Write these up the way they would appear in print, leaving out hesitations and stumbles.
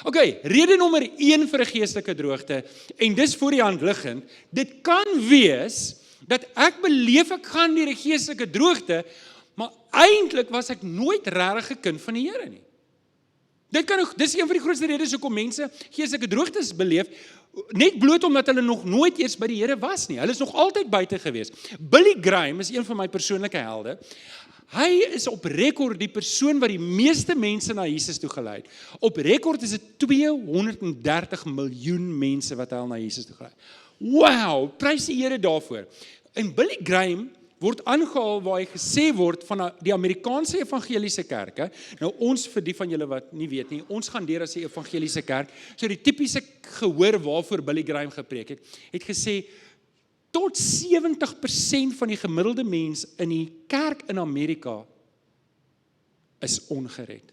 Okay, rede nommer 1 vir 'n geestelike droogte, en dis voor die hand liggend, dit kan wees, dat ek beleef ek gaan deur 'n geestelike droogte, maar eintlik was ek nooit regtig 'n kind van die Here nie. Dis een van die grootste redes hoekom mense geestelike droogtes beleef, net bloot omdat hulle nog nooit eers by die Here was nie. Hulle is nog altyd buite gewees. Billy Graham is een van my persoonlike helde. Hy is op rekord die persoon wat die meeste mense na Jesus toe gelei het. Op rekord is dit 230 miljoen mense wat hy al na Jesus toe gelei het. Wow, prys die Here daarvoor. En Billy Graham word aangehaal waar hy gesê word van die Amerikaanse evangeliese kerke. Nou ons, vir die van julle wat nie weet nie, ons gaan deur as die evangeliese kerk. So die tipiese gehoor waarvoor Billy Graham gepreek het gesê, tot 70% van die gemiddelde mens in die kerk in Amerika is ongered.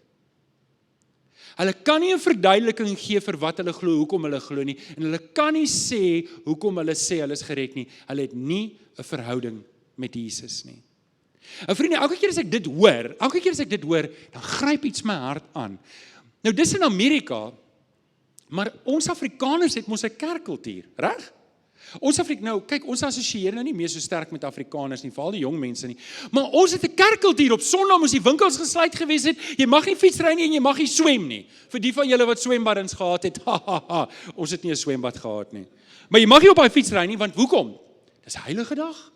Hulle kan nie 'n verduideliking gee vir wat hulle glo, hoekom hulle glo nie, en hulle kan nie sê hoekom hulle sê hulle is gered nie. Hulle het nie 'n verhouding met Jesus nie. En vriende, elke keer as ek dit hoor, dan gryp iets my hart aan. Nou dis in Amerika, maar ons Afrikaners het mos 'n kerkkultuur, reg? Ons assosieer nou nie meer so sterk met Afrikaners nie, veral die jong mense nie. Maar ons het 'n kerkkultuur. Op Sondag moes die winkels gesluit gewees het. Jy mag nie fietsry nie en jy mag nie swem nie. Vir die van julle wat swembaddens gehad het, ons het nie 'n swembad gehad nie. Maar jy mag nie op daai fiets ry nie, want hoekom? Dis 'n heilige dag.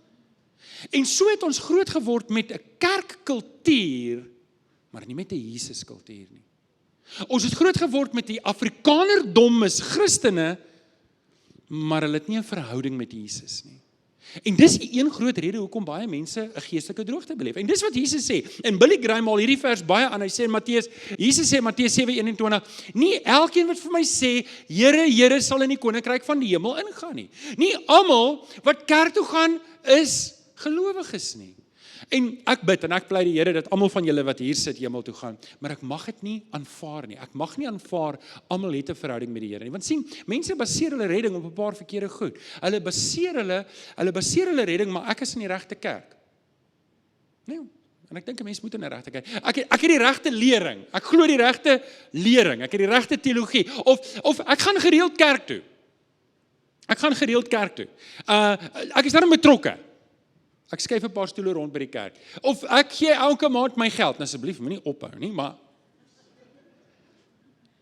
En so het ons groot geword met 'n kerkkultuur, maar nie met 'n Jesuskultuur nie. Ons het groot geword met die Afrikanerdom is Christene, maar hulle het nie 'n verhouding met Jesus nie. En dis die een groot rede hoekom baie mense 'n geestelike droogte beleef. En dis wat Jesus sê. En Billy Graham haal hierdie vers baie aan. Hy sê in Jesus sê in Matteus 7:21, nie elkeen wat vir my sê, Here, Here, sal in die koninkryk van die hemel ingaan nie. Nie almal wat kerk toe gaan is gelowiges nie. En ek bid en ek pleit die Here dat almal van julle wat hier sit hemel toe gaan, maar ek mag dit nie aanvaar nie. Ek mag nie aanvaar almal het 'n verhouding met die Here nie. Want sien, mense baseer hulle redding op 'n paar verkeerde goed. Hulle baseer hulle redding, maar ek is in die regte kerk. Nee, en ek dink 'n mens moet in die regte kerk. Ek het die regte lering. Ek glo die regte lering. Ek het die regte teologie of ek gaan gereeld kerk toe. Ek is daarin betrokke. Ek skuif 'n paar stoele rond by die kerk. Of ek gee elke maand my geld. Nou asseblief, moenie ophou nie, maar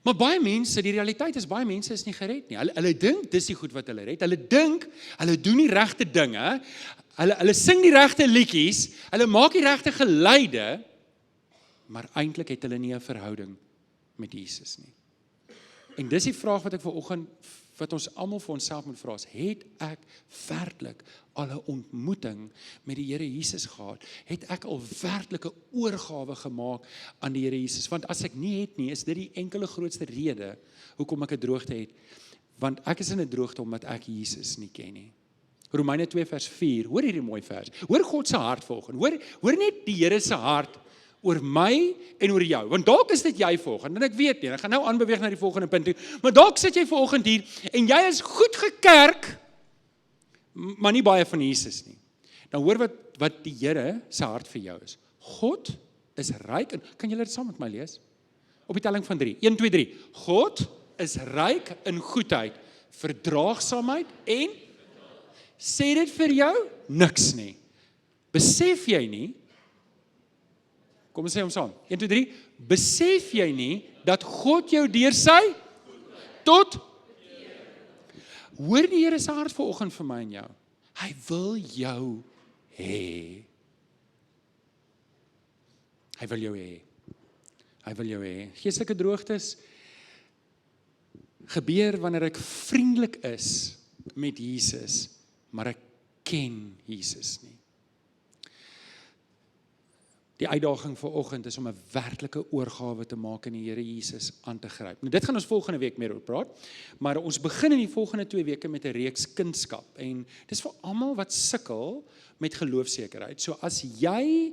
baie mense, die realiteit is baie mense is nie gered nie. Hulle dink dis die goed wat hulle red. Hulle dink hulle doen die regte dinge. Hulle sing die regte liedjies. Hulle maak die regte geluide, maar eintlik het hulle nie 'n verhouding met Jesus nie. En dis die vraag wat ek vanoggend wat ons almal vir onsself moet vra, het ek werklik al 'n ontmoeting met die Here Jesus gehad? Het ek al werklik 'n oorgawe gemaak aan die Here Jesus? Want as ek nie het nie, is dit die enkele grootste rede hoekom ek 'n droogte het. Want ek is in 'n droogte omdat ek Jesus nie ken nie. Romeine 2 vers 4, hoor hierdie mooi vers. Hoor God se hart volgens. Hoor net die Here se hart oor my en oor jou. Want dalk is dit jy volgens, en ek weet nie, ek gaan nou aanbeweeg na die volgende punt toe, maar dalk sit jy vanoggend hier, en jy is goed gekerk, maar nie baie van Jesus nie. Dan hoor wat die Here se hart vir jou is. God is ryk, en kan julle dit saam met my lees? Op die telling van 3, 1, 2, 3. God is ryk in goedheid, verdraagsaamheid en, sê dit vir jou? Niks nie. Besef jy nie, kom ons sê hom saam. 1, 2, 3. Besef jy nie dat God jou deur sy tot hoor die Here se hart vanoggend vir my en jou. Hy wil jou hê. Hy wil jou hê. Hy wil jou hê. Geestelike droogtes gebeur wanneer ek vriendelik is met Jesus, maar ek ken Jesus nie. Die uitdaging vanoggend is om 'n werklike oorgawe te maak en die Here Jesus aan te gryp. Nou dit gaan ons volgende week meer oor praat, maar ons begin in die volgende 2 weke met 'n reeks kindskap en dis vir almal wat sukkel met geloofsekerheid. So as jy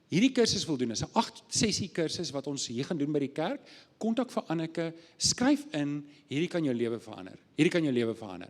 hierdie kursus wil doen, is 'n 8-sessie kursus wat ons hier gaan doen by die kerk, kontak vir Anneke, skryf in, hierdie kan jou lewe verander.